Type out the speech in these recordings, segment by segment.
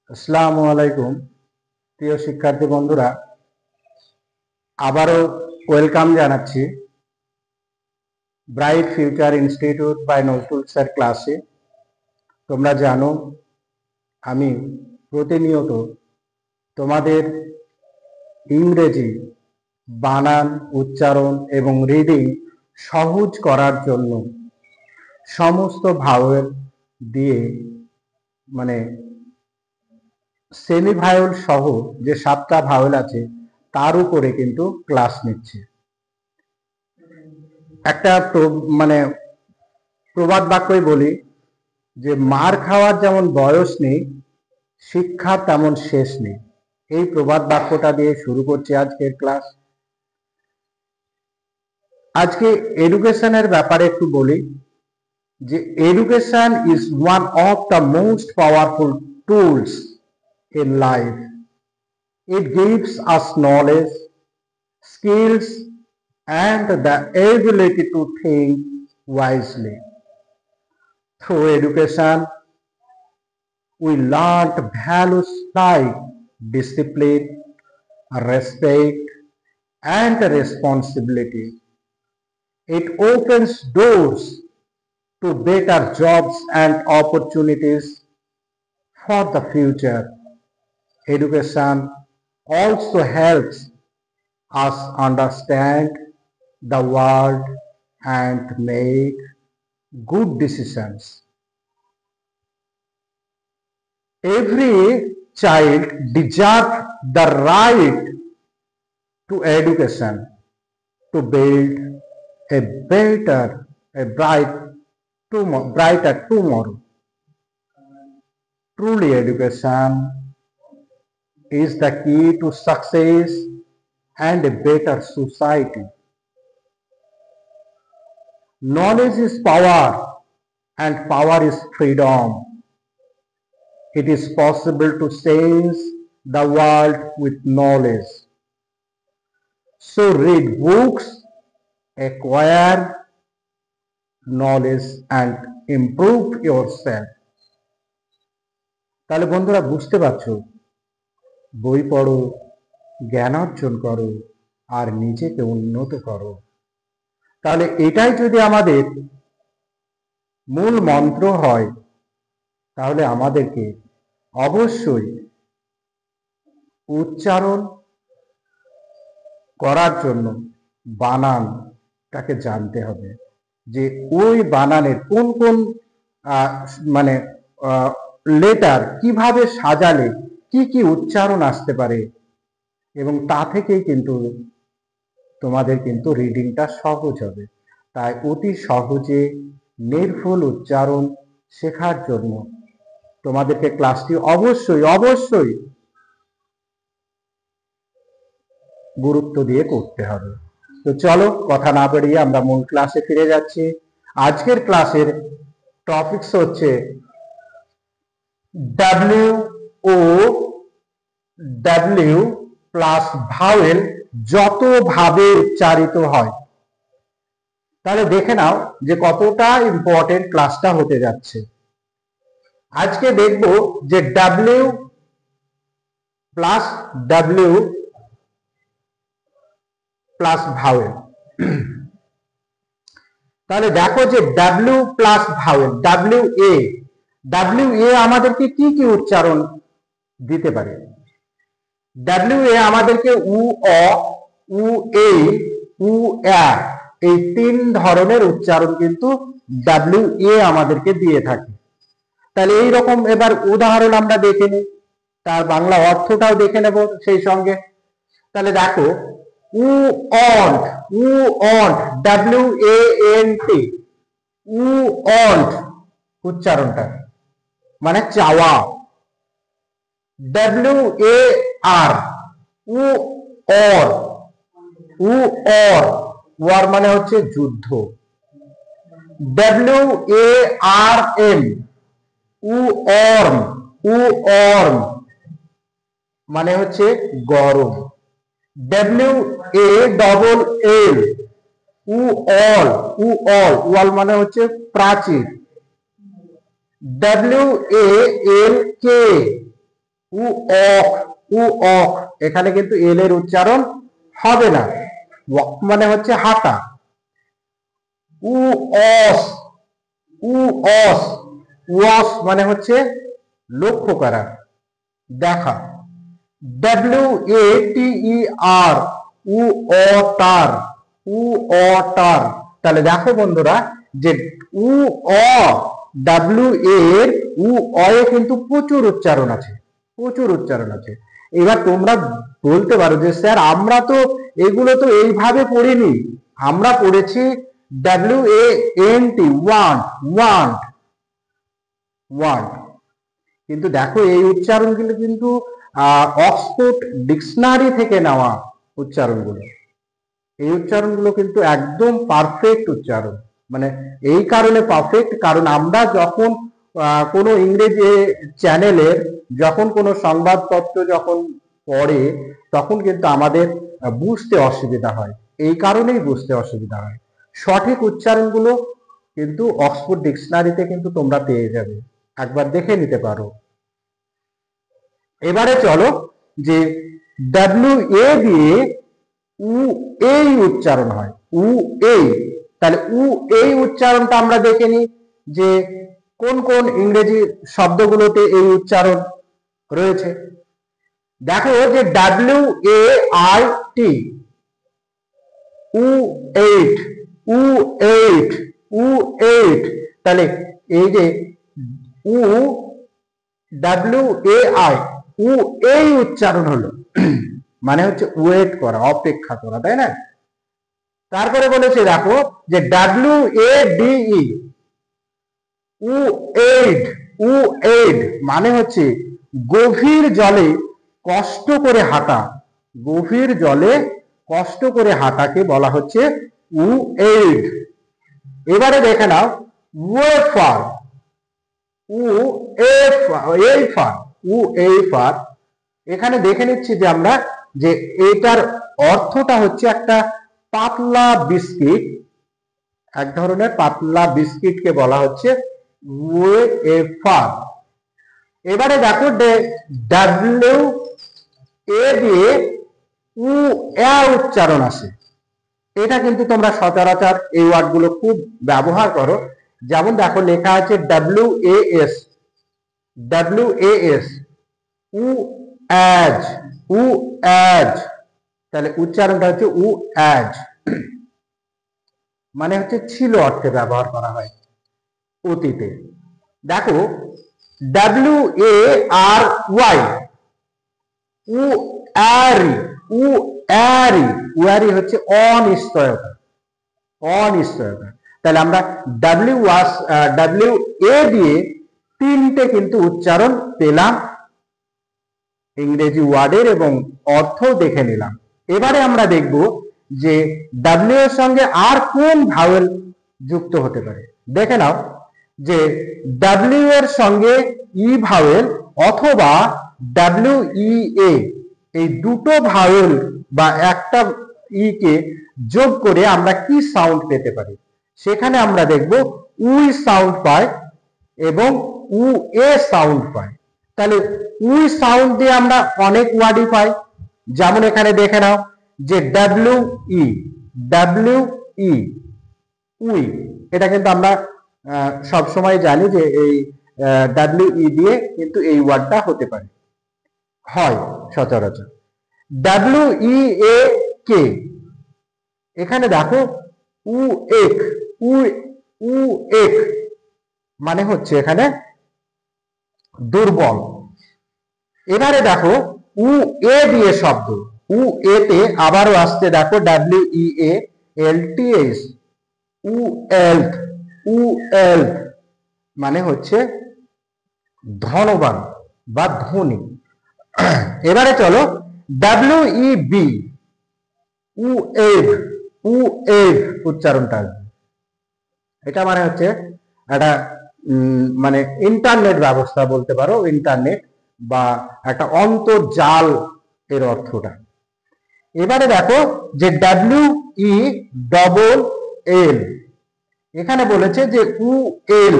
আসসালামু আলাইকুম প্রিয় শিক্ষার্থী বন্ধুরা, আবারও ওয়েলকাম জানাচ্ছি Bright Future Institute by Nazrul sir ক্লাসে। তোমরা জানো আমি প্রতিনিয়ত তোমাদের ইংরেজি বানান, উচ্চারণ এবং রিডিং সহজ করার জন্য সমস্ত ভাওয়েল দিয়ে মানে সেমি ভাওয়েল সহ যে 7টা ভাওয়েল আছে তার উপরে কিন্তু ক্লাস নিচ্ছে। একটা প্রবাদ বাক্যই বলি যে মার খাওয়ার যেমন বয়স নেই, শিক্ষার তেমন শেষ নেই। এই প্রবাদ বাক্যটা দিয়ে শুরু করছি আজকের ক্লাস। আজকে এডুকেশনের ব্যাপারে একটু বলি যে education is one of the most powerful tools in life. It gives us knowledge, skills, and the ability to think wisely. Through education, we learned values like discipline, respect, and responsibility. It opens doors to better jobs and opportunities for the future. Education also helps us understand the world and make good decisions. Every child deserves the right to education to build a brighter tomorrow. Truly, education is the key to success and a better society. Knowledge is power, and power is freedom. It is possible to change the world with knowledge. So read books, acquire knowledge, and improve yourself. তাহলে বন্ধুরা বুঝতে পারছো, বই পড়ো, জ্ঞান অর্জন করো, আর নিজেকে উন্নত করো। তাহলে এটাই যদি আমাদের মূল মন্ত্র হয়, তাহলে আমাদেরকে অবশ্যই উচ্চারণ করার জন্য বানানটাকে জানতে হবে, যে ওই বানানের কোন কোন লেটার কিভাবে সাজালে কি কি উচ্চারণ আসতে পারে, এবং তা থেকেই কিন্তু তোমাদের কিন্তু রিডিংটা সহজ হবে। তাই অতি সহজে নির্ভুল উচ্চারণ শেখার জন্য তোমাদেরকে ক্লাসটি অবশ্যই অবশ্যই গুরুত্ব দিয়ে করতে হবে। তো চলো কথা না বাড়িয়ে আমরা মূল ক্লাসে ফিরে যাচ্ছি। আজকের ক্লাসের টপিকস হচ্ছে W O W plus vowel যত ভাবে উচ্চারিত হয়। তাহলে দেখে নাও যে কতটা ইম্পর্টেন্ট ক্লাসটা হতে যাচ্ছে। আজকে দেখব যে W plus W plus vowel. তাহলে দেখো যে W plus vowel, W A আমাদেরকে কি কি উচ্চারণ দিতে পারে। ডাব্লিউ এ আমাদেরকে উ অ, উ এ, উ আ, এই 3 ধরনের উচ্চারণ কিন্তু ডাব্লিউ এ আমাদেরকে দিয়ে থাকে। তাহলে এইরকম এবার উদাহরণ আমরা দেখে নিই, তার বাংলা অর্থটাও দেখে নেব সেই সঙ্গে। তাহলে দেখো want, want, W A N T, want উচ্চারণটা মানে চাওয়া। W A R, war, war, war মানে হচ্ছে যুদ্ধ। ডাব্লিউ এ আর এম, উ অর্ম, উ অর্ম মানে হচ্ছে গরম। W A double L, wall, wall, wall মানে হচ্ছে প্রাচীর। ডাব্লিউ এ এল কে, উ অক, উ অক, এখানে কিন্তু এল এর উচ্চারণ হবে না, ওয়াক মানে হচ্ছে হাঁটা। উ অস, উ অস, ওয়াস মানে হচ্ছে লক্ষ্য করা, দেখা। ডাব্লিউ এ টি ই আর, উ অ টার, উ অ টার। তাহলে দেখো বন্ধুরা যে উ অ, ডাব্লিউ এর উ অ এ কিন্তু প্রচুর উচ্চারণ আছে, প্রচুর উচ্চারণ আছে। এবার তোমরা বলতে পারো যে স্যার আমরা তো এগুলো তো এইভাবে পড়িনি, আমরা পড়েছি W A N T, want, want, want. কিন্তু দেখো এই উচ্চারণগুলো কিন্তু অক্সফোর্ড ডিকশনারি থেকে নেওয়া উচ্চারণগুলো, এই উচ্চারণগুলো কিন্তু একদম পারফেক্ট উচ্চারণ। মানে এই কারণে পারফেক্ট, কারণ আমরা যখন কোনো ইংরেজি চ্যানেলের যখন কোনো সংবাদপত্র যখন পড়ে তখন কিন্তু আমাদের বুঝতে অসুবিধা হয়, এই কারণেই বুঝতে অসুবিধা হয়। সঠিক উচ্চারণগুলো কিন্তু অক্সফোর্ড ডিকশনারিতে কিন্তু তোমরা পেয়ে যাবে, একবার দেখে নিতে পারো। এবারে চলো যে ডাব্লিউ এ দিয়ে উ এই উচ্চারণ হয়, উ এই। তাহলে উ এই উচ্চারণটা আমরা দেখে নিই যে কোন কোন ইংরেজি শব্দগুলোতে এই উচ্চারণ রয়েছে। দেখো যে ডাব্লিউ এ আই টি, উ এইট, উ এইট, উ এইট। তাহলে এই যে উ ডাব্লিউ এ আই, উ এই উচ্চারণ হলো, মানে হচ্ছে ওয়েট করা, অপেক্ষা করা, তাই না? তারপরে বলেছে দেখো যে ডাব্লিউ এ ডি ই, উ এইড, উ এইড মানে হচ্ছে গভীর জলে কষ্ট করে হাঁটা, গভীর জলে কষ্ট করে হাঁটাকে বলা হচ্ছে উ এইড। এবারে দেখে নাও ওয়েফার, উ এই ফার, উ এই ফার। এখানে দেখে নিচ্ছি যে আমরা যে এটার অর্থটা হচ্ছে একটা পাতলা বিস্কিট, এক ধরনের পাতলা বিস্কিটকে বলা হচ্ছে ওয়েফার। এবারে দেখো ডাব্লিউ এ দিয়ে উ এ উচ্চারণ আসে, এটা কিন্তু তোমরা সচরাচর এই ওয়ার্ডগুলো খুব ব্যবহার করো। যেমন দেখো লেখা আছে W A S, W A S, উ অ্যাজ, উ অ্যাজ। তাহলে উচ্চারণটা হচ্ছে উ অ্যাজ, মানে হচ্ছে ছিল অর্থে ব্যবহার করা হয় অতীতে। দেখো W A R Y, worry, worry, worry হচ্ছে অনিশ্চয়তা, অনিশ্চয়তা। তাহলে আমরা ডাব্লিউ এ দিয়ে তিনটে কিন্তু উচ্চারণ পেলাম ইংরেজি ওয়ার্ডের এবং অর্থ দেখে নিলাম। এবারে আমরা দেখব যে ডাব্লিউ এর সঙ্গে আর কোন ভাওয়েল যুক্ত হতে পারে। দেখে নাও যে ডাব্লিউ এর সঙ্গে ই ভাওয়েল অথবা ডাব্লিউ ই এ, এই দুটো ভাওয়েল বা একটা ই কে যোগ করে আমরা কি সাউন্ড পেতে পারি। সেখানে আমরা দেখব উই সাউন্ড পাই এবং উ এ সাউন্ড পাই। তাহলে উই সাউন্ড দিয়ে আমরা অনেক ওয়ার্ডই পাই, যেমন এখানে দেখে নাও যে W E, W E, we. এটা কিন্তু আমরা সব সময় জানি যে এই ডাব্লিউ ই দিয়ে কিন্তু এই ওয়ার্ডটা হতে পারে, হয় সচরাচর। ডাব্লিউ ই এ কে, এখানে দেখো উ এক, উ, উ এক মানে হচ্ছে এখানে দুর্বল। এবারে দেখো উ এ দিয়ে শব্দ, উ এ তে আবারও আসছে দেখো ডাব্লিউ ই এ এল টি এস, উ এল্থ, উ এল্থ মানে হচ্ছে ধনবান বা ধনী। এবারে চলো ডাব্লিউ ই বি, উ এভ, উ এভ উচ্চারণটা আসবে। এটা মানে হচ্ছে একটা মানে ইন্টারনেট ব্যবস্থা বলতে পারো, ইন্টারনেট বা একটা অন্তর্জাল এর অর্থটা। এবারে দেখো যে ডাব্লিউ ই ডবল এল, এখানে বলেছে যে উ এল,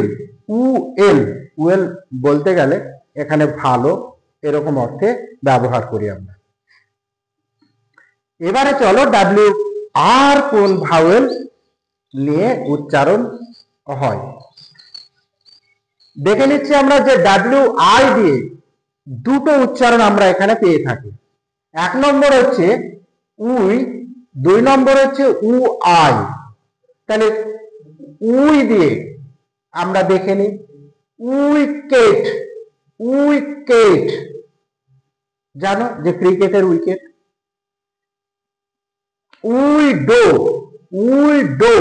উ এল, উয়েল বলতে গেলে এখানে ভালো এরকম অর্থে ব্যবহার করি আমরা। এবারে চলো ডাব্লিউ আর কোন ভাওয়েল নিয়ে উচ্চারণ হয় দেখে নিচ্ছি আমরা যে ডাব্লিউ আই দিয়ে দুটো উচ্চারণ আমরা এখানে পেয়ে থাকি। এক নম্বর হচ্ছে উই, দুই নম্বর হচ্ছে উ আই। তাহলে উই দিয়ে আমরা দেখে নিই উইকেট, উইকেট, জানো যে ক্রিকেটের উইকেট। উইডো, উইডো,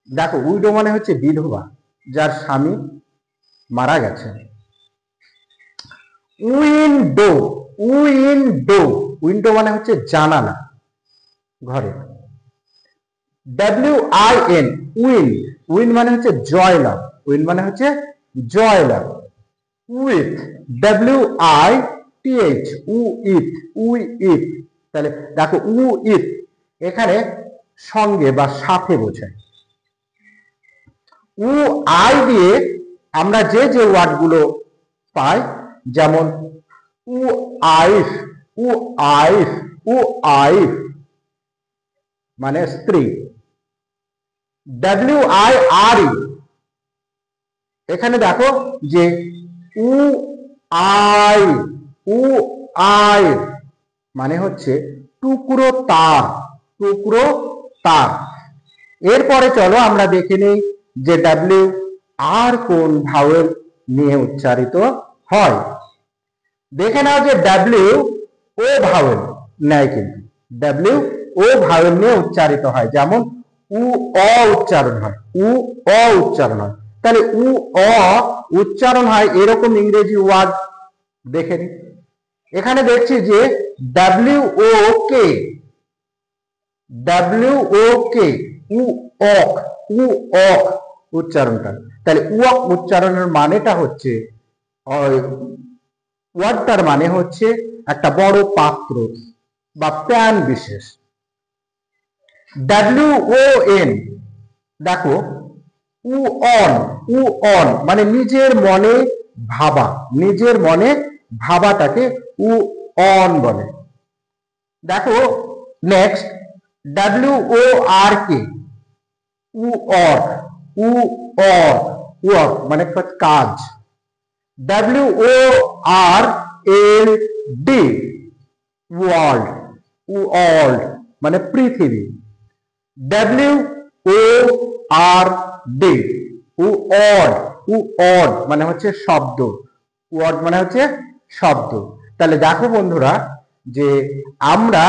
দেখো উইডো মানে হচ্ছে বিধবা যার স্বামী মারা গেছে। উইন্ডো, উইন্ডো, উইন্ডো মানে হচ্ছে জানালা ঘরে। WIN, উইন, উইন মানে হচ্ছে জয়লাভ, উইন মানে হচ্ছে জয়লাভ। উইথ, WITH, উইথ, উইথ, তাহলে দেখো উইথ এখানে সঙ্গে বা সাথে বোঝায়। উ আই দিয়ে আমরা যে যে ওয়ার্ড গুলো পাই, যেমন উ আইফ, উ আইফ, উ আইফ মানে স্ত্রী। WIRE, এখানে দেখো যে উ আই, উ আই মানে হচ্ছে টুকরো তার, টুকরো তার। এরপরে চলো আমরা দেখে নিই যে ডাব্লিউ আর কোন ভাওয়েল নিয়ে উচ্চারিত হয়। দেখে নাও যে ডাব্লিউ ও ভাওয়েল নেয়, কিন্তু ডাব্লিউ ও ভাওয়েল নিয়ে উচ্চারিত হয়, যেমন উ অ উচ্চারণ হয়, উ অ উচ্চারণ হয়। তাহলে উ অ উচ্চারণ হয় এরকম ইংরেজি ওয়ার্ড দেখে নি। এখানে দেখছি যে ডাব্লিউ ও কে, ডাব্লিউ ও কে, উ অক, উ অক উচ্চারণটা। তাহলে উক উচ্চারণের মানেটা হচ্ছে, ওয়ার্ডটার মানে হচ্ছে একটা বড় পাত্র বা প্যান বিশেষ। WON, দেখো উ অন, উ অন মানে নিজের মনে ভাবা, নিজের মনে ভাবাটাকে উ অন বলে। দেখো নেক্সট WORK, উ অর্ক, উ অর্ক, ওয়ার্ক মানে কাজ। WORLD, ওয়ার্ল্ড, ওয়ার্ল্ড মানে পৃথিবী। WORD, ওয়ার্ড, ওয়ার্ড মানে হচ্ছে শব্দ, ওয়ার্ড মানে হচ্ছে শব্দ। তাহলে দেখো বন্ধুরা যে আমরা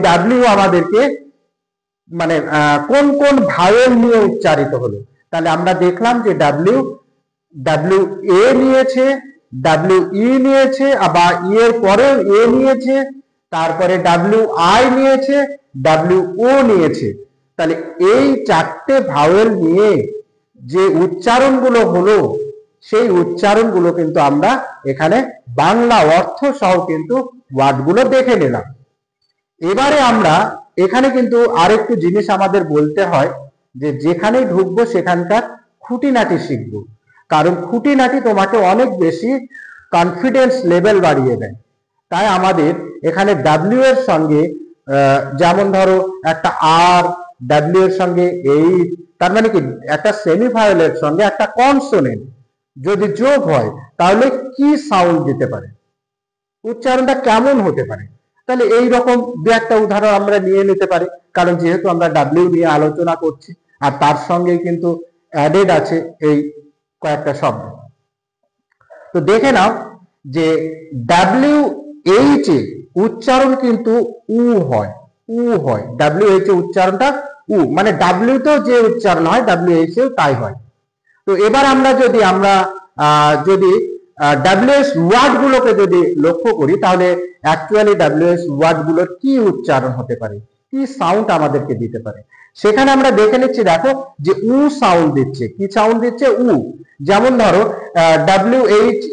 ডাব্লিউ আমাদেরকে মানে কোন কোন ভাওয়েল নিয়ে উচ্চারিত হলো। তাহলে আমরা দেখলাম যে ডাব্লিউ এ নিয়েছে, WE নিয়েছে, আবার ই এর পরেও এ নিয়েছে, তারপরে WI নিয়েছে, WO নিয়েছে। তাহলে এই চারটে ভাওয়েল নিয়ে যে উচ্চারণগুলো হলো, সেই উচ্চারণগুলো কিন্তু আমরা এখানে বাংলা অর্থ সহ কিন্তু ওয়ার্ডগুলো দেখে নিলাম। এবারে আমরা এখানে কিন্তু আরেকটু জিনিস আমাদের বলতে হয় যে যেখানেই ঢুকবো সেখানকার খুঁটিনাটি শিখবো, কারণ খুঁটিনাটি তোমাকে অনেক বেশি কনফিডেন্স লেভেল বাড়িয়ে দেয়। তাই আমাদের এখানে ডাব্লিউ এর সঙ্গে যেমন ধরো একটা আর, ডাব্লিউ এর সঙ্গে এইট, তার মানে কি একটা সেমিভাওয়েলের সঙ্গে একটা কনসোনেন্ট যদি যোগ হয় তাহলে কি সাউন্ড দিতে পারে, উচ্চারণটা কেমন হতে পারে। তাহলে এই রকম দু একটা উদাহরণ আমরা নিয়ে নিতে পারি, কারণ যেহেতু আমরা ডাব্লিউ নিয়ে আলোচনা করছি আর তার সঙ্গে কিন্তু অ্যাডেড আছে এই কয়েকটা শব্দ। তো দেখে নাও যে WH এ উচ্চারণ কিন্তু উ হয়, উ হয়। WH এ উচ্চারণটা উ মানে ডাব্লিউ তেও যে উচ্চারণ হয় WH এও তাই হয়। তো এবার আমরা যদি WH ওয়ার্ড গুলোকে যদি লক্ষ্য করি, তাহলে অ্যাকচুয়ালি WH ওয়ার্ড গুলোর কি উচ্চারণ হতে পারে, কি সাউন্ড আমাদেরকে দিতে পারে, সেখানে আমরা দেখে নিচ্ছি। দেখো যে উ সাউন্ড দিচ্ছে, কি সাউন্ড দিচ্ছে উ। যেমন ধরো WHAT,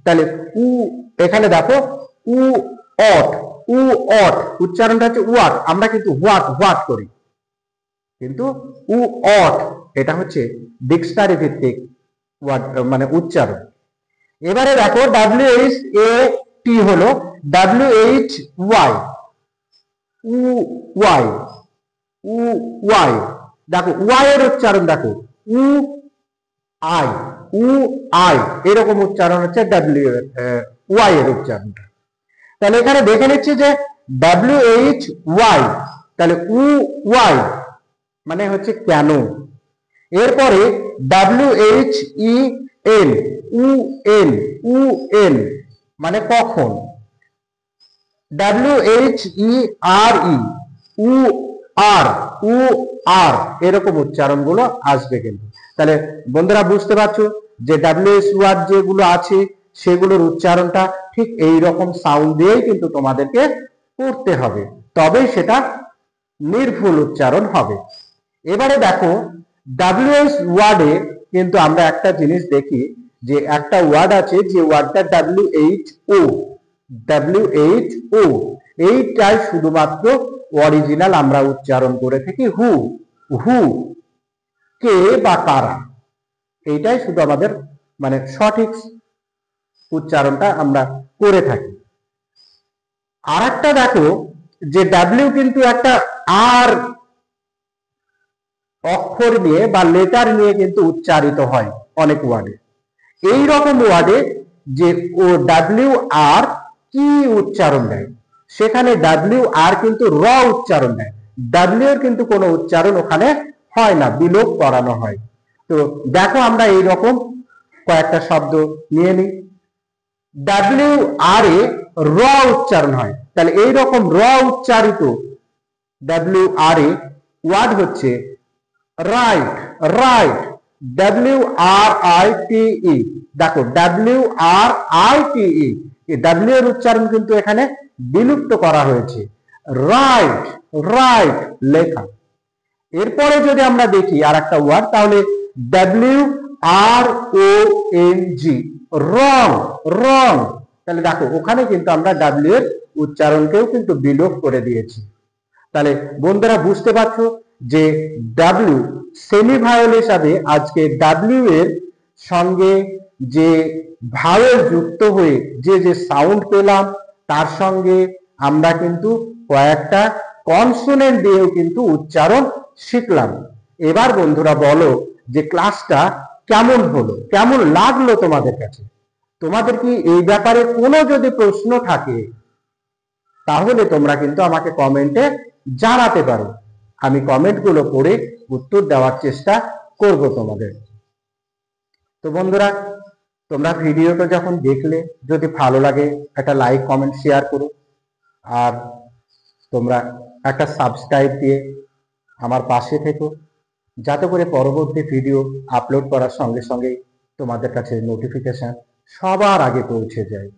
তাহলে উ, এখানে দেখো উ অট, উ অট উচ্চারণটা হচ্ছে ওয়াট, আমরা কিন্তু হোয়াট হোয়াট করি, কিন্তু উ অট এটা হচ্ছে ডিকশনারি ভিত্তিক মানে উচ্চারণ। এবারে দেখো WH A T হলো WH Y উ ওয়াই উ ওয়াই। দেখো ওয়াই এর উচ্চারণ দেখো উ আই উ আই, এরকম উচ্চারণ হচ্ছে ডাব্লিউ ওয়াই এর উচ্চারণটা। তাহলে এখানে দেখে নিচ্ছি যে WH Y, তাহলে উ ওয়াই মানে হচ্ছে কেন। এরপরে WHEN উ এন উ এন মানে কখন। WHERE উ আর উ আর, এরকম উচ্চারণ গুলো আসবে কিন্তু। তাহলে বন্ধুরা বুঝতে পারছো যে WH ওয়ার্ড যেগুলো আছে সেগুলোর উচ্চারণটা ঠিক এই রকম সাউন্ড দিয়েই কিন্তু তোমাদেরকে করতে হবে, তবেই সেটা নির্ভুল উচ্চারণ হবে। এবারে দেখো WH ওয়ার্ডে কিন্তু আমরা একটা জিনিস দেখি যে একটা ওয়ার্ড আছে যে ওয়ার্ডটা WHO WHO, এইটাই শুধুমাত্র অরিজিনাল আমরা উচ্চারণ করে থাকি হু হু, কে বা কারা, এইটাই শুধু আমাদের মানে সঠিক উচ্চারণটা আমরা করে থাকি। আর একটা দেখো যে ডাব্লিউ কিন্তু একটা আর অক্ষর নিয়ে বা লেটার নিয়ে কিন্তু উচ্চারিত হয় অনেক ওয়ার্ডে। এই রকম ওয়ার্ডে যে ও ডাব্লিউ আর কি উচ্চারণ দেয়, সেখানে ডাব্লিউ আর কিন্তু র উচ্চারণ দেয়, ডাব্লিউ এর কিন্তু কোনো উচ্চারণ ওখানে হয় না, বিলোপ করানো হয়। তো দেখো আমরা এই রকম কয়েকটা শব্দ নিয়ে নিই। ডাব্লিউ আর এ র উচ্চারণ হয়, তাহলে এই রকম র উচ্চারিত ডাব্লিউ আর এ ওয়ার্ড হচ্ছে রাইট রাইট WRITE। দেখো WRITE, ডাব্লিউ এর উচ্চারণ কিন্তু এখানে বিলুপ্ত করা হয়েছে, রাইট রাইট লেখা। এরপরে যদি আমরা দেখি আর একটা ওয়ার্ড, তাহলে WRONG রং রং, তাহলে দেখো ওখানে কিন্তু আমরা ডাব্লিউ এর উচ্চারণকেও কিন্তু বিলোপ করে দিয়েছি। তাহলে বন্ধুরা বুঝতে পারছো যে ডাব্লিউ সেমি ভাওয়েল হিসাবে আজকে ডাব্লিউ এর সঙ্গে যে ভাওয়েল যুক্ত হয়ে যে যে সাউন্ড পেলাম, তার সঙ্গে আমরা কিন্তু কয়েকটা কনসোনেন্ট দিয়েও কিন্তু উচ্চারণ শিখলাম। এবার বন্ধুরা বলো যে ক্লাসটা কেমন হলো, কেমন লাগলো তোমাদের কাছে। তোমাদের কি এই ব্যাপারে কোনো যদি প্রশ্ন থাকে তাহলে তোমরা কিন্তু আমাকে কমেন্টে জানাতে পারো, আমি কমেন্টগুলো পড়ে উত্তর দেওয়ার চেষ্টা করব তোমাদের। তো বন্ধুরা তোমরা ভিডিওটা যখন দেখলে যদি ভালো লাগে একটা লাইক কমেন্ট শেয়ার করো, আর তোমরা একটা সাবস্ক্রাইব দিয়ে আমার পাশে থেকো, যাতে করে পরবর্তী ভিডিও আপলোড করার সঙ্গে সঙ্গে তোমাদের কাছে নোটিফিকেশন সবার আগে পৌঁছে যায়।